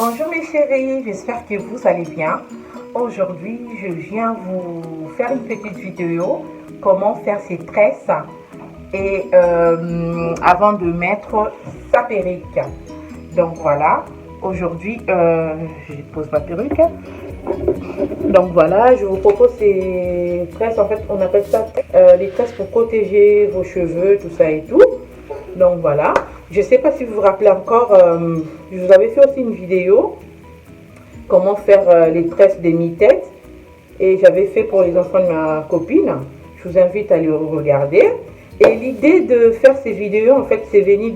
Bonjour mes chéris, j'espère que vous allez bien. Aujourd'hui, je viens vous faire une petite vidéo comment faire ses tresses et avant de mettre sa perruque. Donc voilà, aujourd'hui, je pose ma perruque. Donc voilà, je vous propose ces tresses, en fait on appelle ça les tresses pour protéger vos cheveux, tout ça et tout. Donc voilà, je ne sais pas si vous vous rappelez encore, je vous avais fait aussi une vidéo comment faire les tresses des mi-têtes et j'avais fait pour les enfants de ma copine. Je vous invite à le regarder. Et l'idée de faire ces vidéos, en fait, c'est venu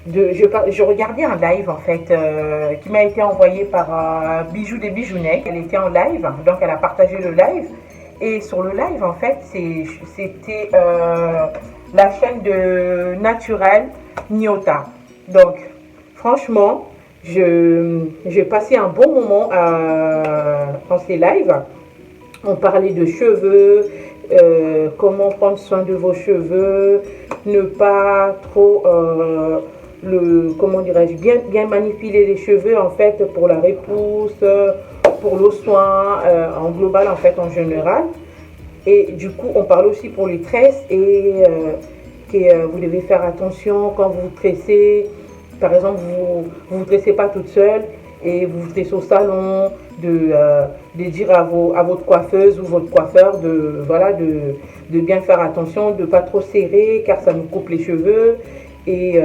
je regardais un live en fait qui m'a été envoyé par Bijou des Bijounets. Elle était en live, donc elle a partagé le live. Et sur le live, en fait, c'était la chaîne de Naturel Nyota. Donc, franchement, j'ai passé un bon moment dans ces lives. On parlait de cheveux, comment prendre soin de vos cheveux, ne pas trop, comment dirais-je, bien manipuler les cheveux en fait pour la repousse, pour le soin en global en fait en général. Et du coup, on parle aussi pour les tresses et que vous devez faire attention quand vous vous tressez. Par exemple, vous ne tressez pas toute seule et vous vous tressez au salon, de dire à votre coiffeuse ou votre coiffeur de bien faire attention, de ne pas trop serrer car ça nous coupe les cheveux. Et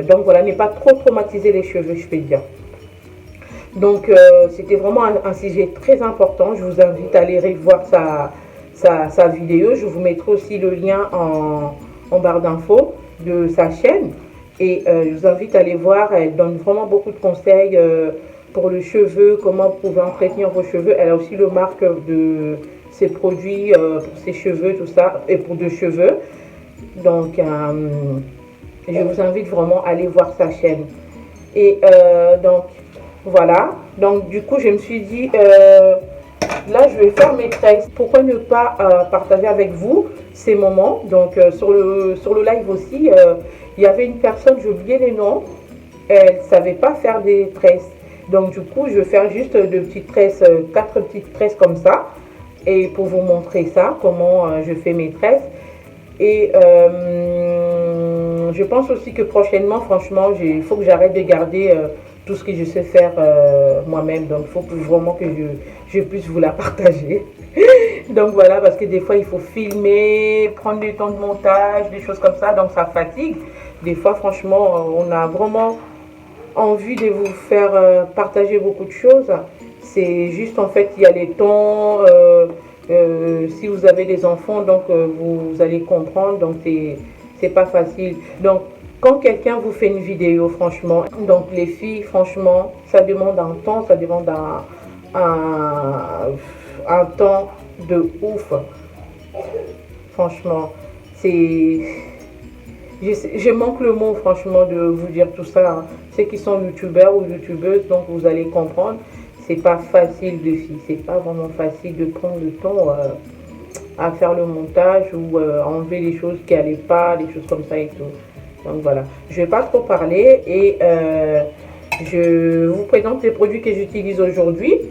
donc voilà, ne pas trop traumatiser les cheveux, je peux dire. Donc c'était vraiment un sujet très important. Je vous invite à aller revoir sa vidéo. Je vous mettrai aussi le lien en barre d'infos de sa chaîne. Et je vous invite à aller voir. Elle donne vraiment beaucoup de conseils pour le cheveu, comment vous pouvez entretenir vos cheveux. Elle a aussi le marque de ses produits pour ses cheveux, tout ça, et pour de cheveux. Donc, je vous invite vraiment à aller voir sa chaîne. Et donc, voilà. Donc, du coup, je me suis dit, là, je vais faire mes tresses. Pourquoi ne pas partager avec vous ces moments? Donc, sur le live aussi, il y avait une personne, j'ai oublié les noms, elle ne savait pas faire des tresses. Donc, du coup, je vais faire juste de petites tresses, 4 petites tresses comme ça. Et pour vous montrer ça, comment je fais mes tresses. Et je pense aussi que prochainement, franchement, il faut que j'arrête de garder tout ce que je sais faire moi-même. Donc, il faut vraiment que je puisse vous la partager. Donc, voilà, parce que des fois, il faut filmer, prendre du temps de montage, des choses comme ça. Donc, ça fatigue. Des fois, franchement, on a vraiment envie de vous faire partager beaucoup de choses. C'est juste, en fait, il y a les temps. Si vous avez des enfants, donc vous allez comprendre. Donc, c'est pas facile. Donc, quand quelqu'un vous fait une vidéo, franchement, donc les filles, franchement, ça demande un temps, ça demande un temps de ouf. Franchement, je manque le mot, franchement, de vous dire tout ça. Hein. Ceux qui sont youtubeurs ou youtubeuses, donc vous allez comprendre, c'est pas facile de filles. C'est pas vraiment facile de prendre le temps à faire le montage ou enlever les choses qui n'allaient pas, des choses comme ça et tout. Donc voilà, je vais pas trop parler et je vous présente les produits que j'utilise aujourd'hui.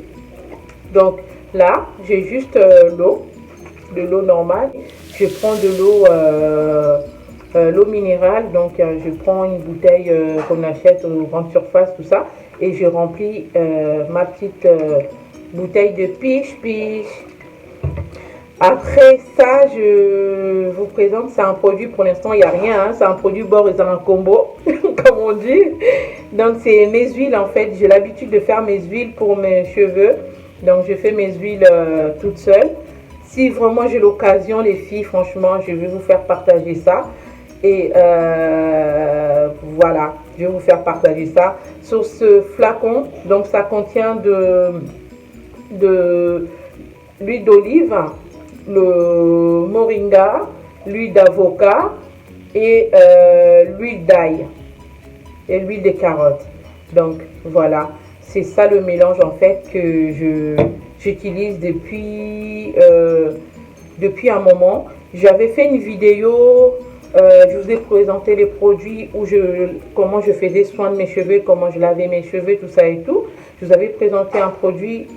Donc là, j'ai juste de l'eau normale. Je prends de l'eau minérale. Donc je prends une bouteille qu'on achète aux grandes surfaces, tout ça. Et je remplis ma petite bouteille de piche-piche. Après ça, je vous présente, c'est un produit, pour l'instant, il n'y a rien. Hein, c'est un produit bord et un combo, comme on dit. Donc, c'est mes huiles, en fait. J'ai l'habitude de faire mes huiles pour mes cheveux. Donc, je fais mes huiles toute seule. Si vraiment j'ai l'occasion, les filles, franchement, je vais vous faire partager ça. Et voilà, je vais vous faire partager ça. Sur ce flacon, donc, ça contient de l'huile d'olive, le moringa, l'huile d'avocat et l'huile d'ail et l'huile de carotte. Donc voilà, c'est ça le mélange en fait que j'utilise depuis un moment. J'avais fait une vidéo Je vous ai présenté les produits comment je faisais soin de mes cheveux, comment je lavais mes cheveux, tout ça et tout. Je vous avais présenté un produit,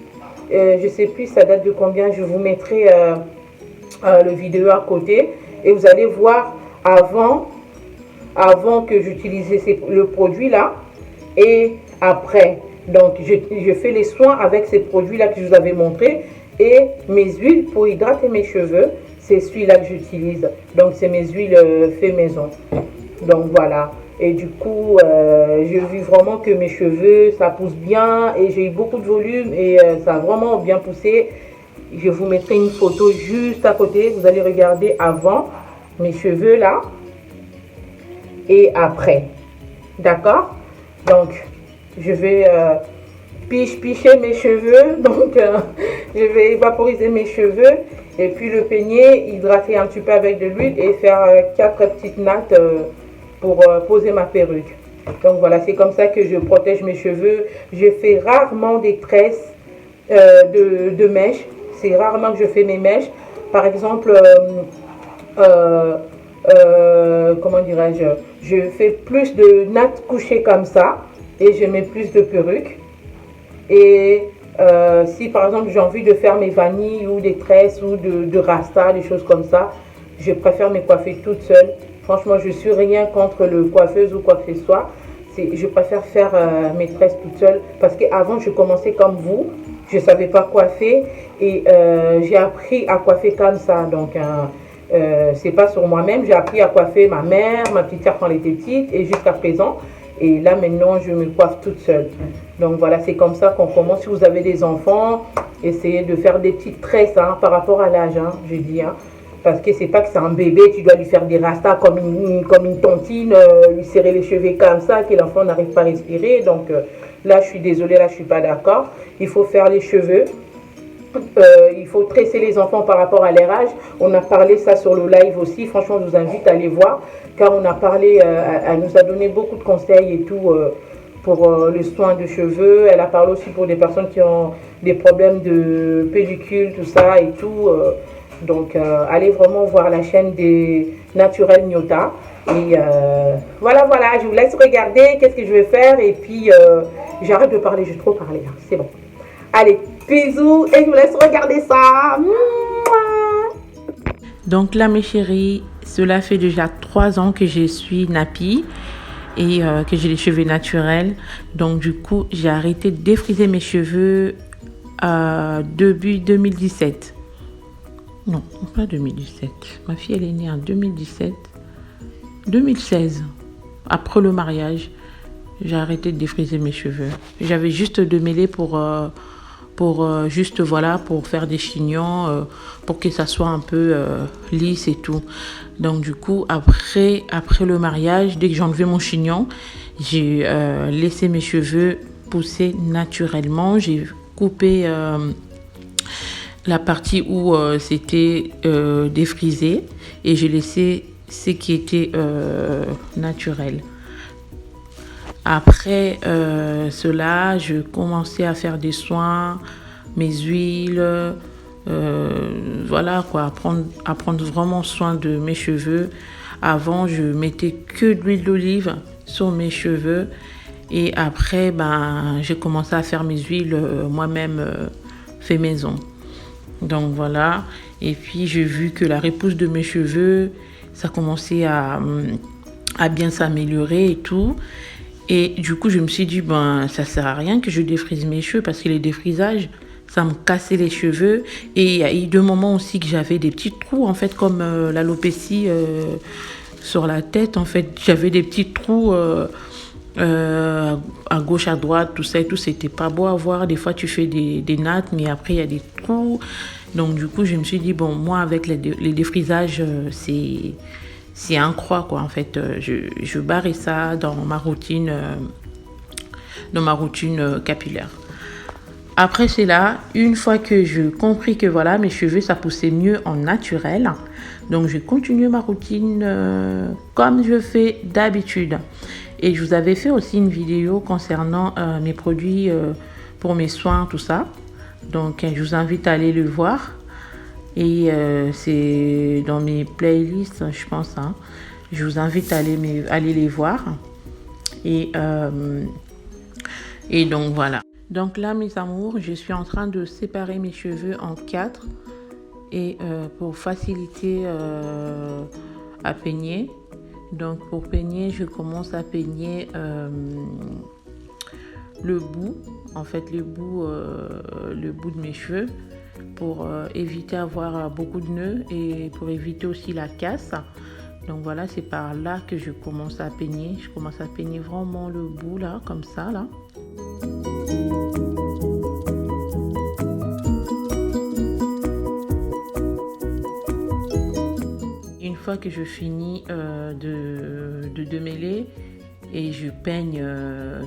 je ne sais plus ça date de combien, je vous mettrai le vidéo à côté et vous allez voir avant que j'utilisais le produit là et après. Donc je fais les soins avec ces produits là que je vous avais montré et mes huiles pour hydrater mes cheveux, c'est celui-là que j'utilise. Donc c'est mes huiles fait maison. Donc voilà. Et du coup, j'ai vu vraiment que mes cheveux, ça pousse bien et j'ai eu beaucoup de volume et ça a vraiment bien poussé. Je vous mettrai une photo juste à côté. Vous allez regarder avant mes cheveux là et après. D'accord? Donc, je vais picher mes cheveux. Donc, je vais vaporiser mes cheveux et puis le peigner, hydrater un petit peu avec de l'huile et faire 4 petites nattes pour poser ma perruque. Donc voilà, c'est comme ça que je protège mes cheveux. Je fais rarement des tresses de mèches. C'est rarement que je fais mes mèches. Par exemple, comment dirais-je, je fais plus de nattes couchées comme ça et je mets plus de perruques. Et si par exemple j'ai envie de faire mes vanilles ou des tresses ou de rasta, des choses comme ça, je préfère me coiffer toute seule. Franchement, je suis rien contre le coiffeuse ou quoi que ce soit. Je préfère faire mes tresses toute seule parce qu'avant je commençais comme vous. Je ne savais pas coiffer et j'ai appris à coiffer comme ça. Donc, c'est pas sur moi-même. J'ai appris à coiffer ma mère, ma petite sœur quand elle était petite et jusqu'à présent. Et là, maintenant, je me coiffe toute seule. Donc, voilà, c'est comme ça qu'on commence. Si vous avez des enfants, essayez de faire des petites tresses hein, par rapport à l'âge, hein, je dis. Hein, parce que c'est pas que c'est un bébé, tu dois lui faire des rastas comme une tontine, lui serrer les cheveux comme ça, que l'enfant n'arrive pas à respirer. Donc, là, je suis désolée, là, je suis pas d'accord. Il faut faire les cheveux. Il faut tresser les enfants par rapport à leur âge. On a parlé ça sur le live aussi. Franchement, je vous invite à aller voir. Car on a parlé, elle nous a donné beaucoup de conseils et tout pour le soin de cheveux. Elle a parlé aussi pour des personnes qui ont des problèmes de pellicule, tout ça et tout. Donc, allez vraiment voir la chaîne des Naturel Nyota. Et voilà, je vous laisse regarder qu'est-ce que je vais faire. Et puis, j'arrête de parler, j'ai trop parlé. Hein. C'est bon. Allez, bisous et je vous laisse regarder ça. Donc là, mes chéris, cela fait déjà 3 ans que je suis nappie et que j'ai les cheveux naturels. Donc, du coup, j'ai arrêté de défriser mes cheveux début 2017. Non, pas 2017. Ma fille, elle est née en 2017. 2016. Après le mariage, j'ai arrêté de défriser mes cheveux. J'avais juste démêlé pour juste, voilà, pour faire des chignons, pour que ça soit un peu lisse et tout. Donc, du coup, après le mariage, dès que j'ai enlevé mon chignon, j'ai laissé mes cheveux pousser naturellement. J'ai coupé la partie où c'était défrisé et j'ai laissé ce qui était naturel. Après cela, je commençais à faire des soins, mes huiles, voilà quoi, à prendre vraiment soin de mes cheveux. Avant, je mettais que de l'huile d'olive sur mes cheveux et après, j'ai commencé à faire mes huiles moi-même fait maison. Donc voilà, et puis j'ai vu que la repousse de mes cheveux, ça commençait à bien s'améliorer et tout. Et du coup, je me suis dit, ça sert à rien que je défrise mes cheveux parce que les défrisages, ça me cassait les cheveux. Et il y a eu 2 moments aussi que j'avais des petits trous, en fait, comme l'alopécie sur la tête. En fait, j'avais des petits trous à gauche, à droite, tout ça et tout. C'était pas beau à voir. Des fois, tu fais des nattes, mais après, il y a des trous. Donc, du coup, je me suis dit, moi, avec les défrisages, c'est un croix quoi en fait. Je barrais ça dans ma routine capillaire. Après cela, une fois que je compris que voilà mes cheveux ça poussait mieux en naturel, donc je continue ma routine comme je fais d'habitude. Et je vous avais fait aussi une vidéo concernant mes produits pour mes soins, tout ça. Donc je vous invite à aller le voir. Et c'est dans mes playlists, je pense. Hein. Je vous invite à aller les voir. Et donc voilà. Donc là, mes amours, je suis en train de séparer mes cheveux en 4. Et pour faciliter à peigner. Donc pour peigner, je commence à peigner le bout, en fait le bout de mes cheveux pour éviter d'avoir beaucoup de nœuds et pour éviter aussi la casse. Donc voilà, c'est par là que je commence à peigner. Je commence à peigner vraiment le bout là, comme ça là. Une fois que je finis de démêler et je peigne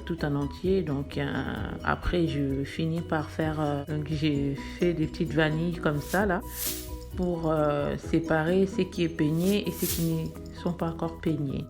tout en entier, donc après je finis par faire, donc j'ai fait des petites vanilles comme ça là pour séparer ce qui est peigné et ce qui ne sont pas encore peignés.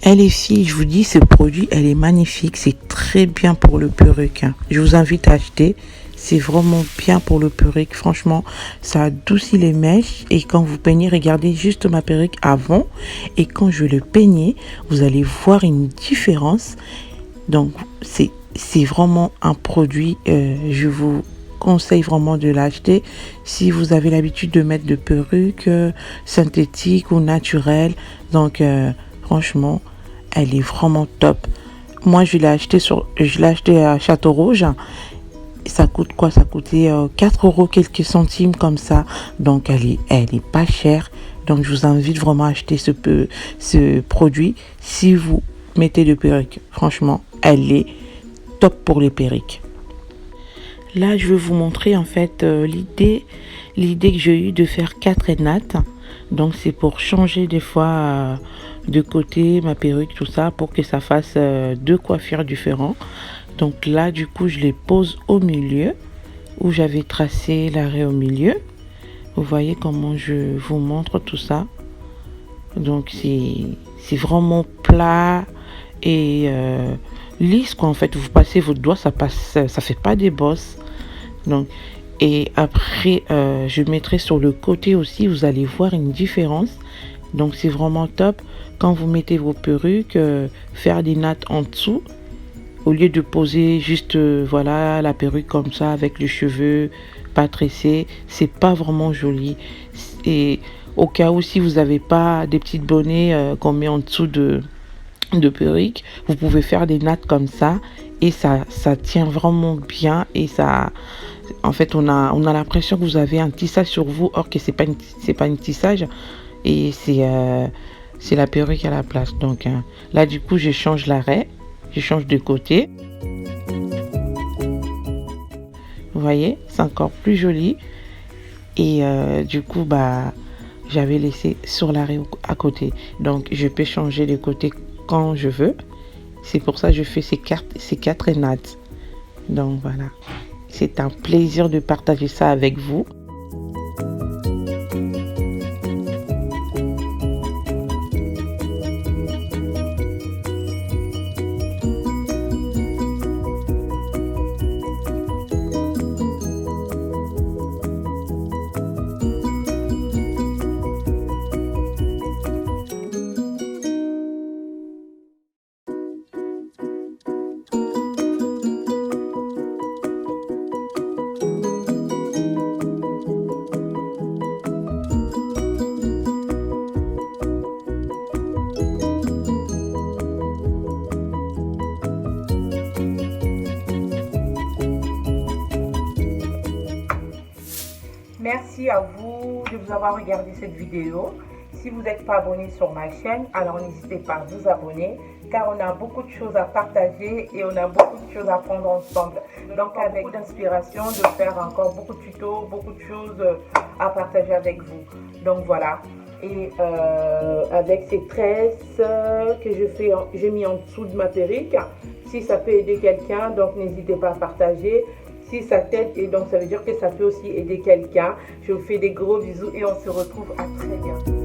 Les filles, je vous dis, ce produit, elle est magnifique. C'est très bien pour le perruque. Je vous invite à acheter. C'est vraiment bien pour le perruque. Franchement, ça adoucit les mèches. Et quand vous peignez, regardez juste ma perruque avant. Et quand je le peignais, vous allez voir une différence. Donc, c'est vraiment un produit. Je vous conseille vraiment de l'acheter si vous avez l'habitude de mettre de perruques synthétiques ou naturelles. Donc, franchement, elle est vraiment top. Moi, je l'ai acheté à Château Rouge. Ça coûte quoi? Ça coûtait 4 euros quelques centimes comme ça. Donc, elle est pas chère. Donc, je vous invite vraiment à acheter ce produit si vous mettez de perruques. Franchement, elle est top pour les perruques. Là, je vais vous montrer en fait l'idée que j'ai eue de faire 4 nattes. Donc, c'est pour changer des fois de côté ma perruque, tout ça, pour que ça fasse 2 coiffures différentes. Donc là, du coup, je les pose au milieu, où j'avais tracé l'arrêt au milieu. Vous voyez comment je vous montre tout ça. Donc, c'est vraiment plat et lisse, quoi. En fait, vous passez votre doigt, ça fait pas des bosses. Donc, et après, je mettrai sur le côté aussi, vous allez voir une différence. Donc, c'est vraiment top. Quand vous mettez vos perruques, faire des nattes en dessous, au lieu de poser juste voilà la perruque comme ça avec les cheveux pas tressés, c'est pas vraiment joli. Et au cas où si vous n'avez pas des petites bonnets qu'on met en dessous de perruque, vous pouvez faire des nattes comme ça et ça tient vraiment bien. Et ça, en fait, on a l'impression que vous avez un tissage sur vous, or que c'est pas une tissage, et c'est la perruque à la place. Donc là, du coup, je change l'arrêt. Je change de côté. Vous voyez, c'est encore plus joli. Et du coup, j'avais laissé sur l'arrêt à côté. Donc, je peux changer de côté quand je veux. C'est pour ça que je fais ces 4 nattes. Donc, voilà. C'est un plaisir de partager ça avec vous. Merci à vous de vous avoir regardé cette vidéo. Si vous n'êtes pas abonné sur ma chaîne, alors n'hésitez pas à vous abonner car on a beaucoup de choses à partager et on a beaucoup de choses à prendre ensemble. Donc avec beaucoup d'inspiration de faire encore beaucoup de tutos, beaucoup de choses à partager avec vous. Donc voilà. Et avec ces tresses que j'ai mis en dessous de ma perruque, si ça peut aider quelqu'un, donc n'hésitez pas à partager. Si ça t'aide, et donc ça veut dire que ça peut aussi aider quelqu'un. Je vous fais des gros bisous et on se retrouve à très bientôt.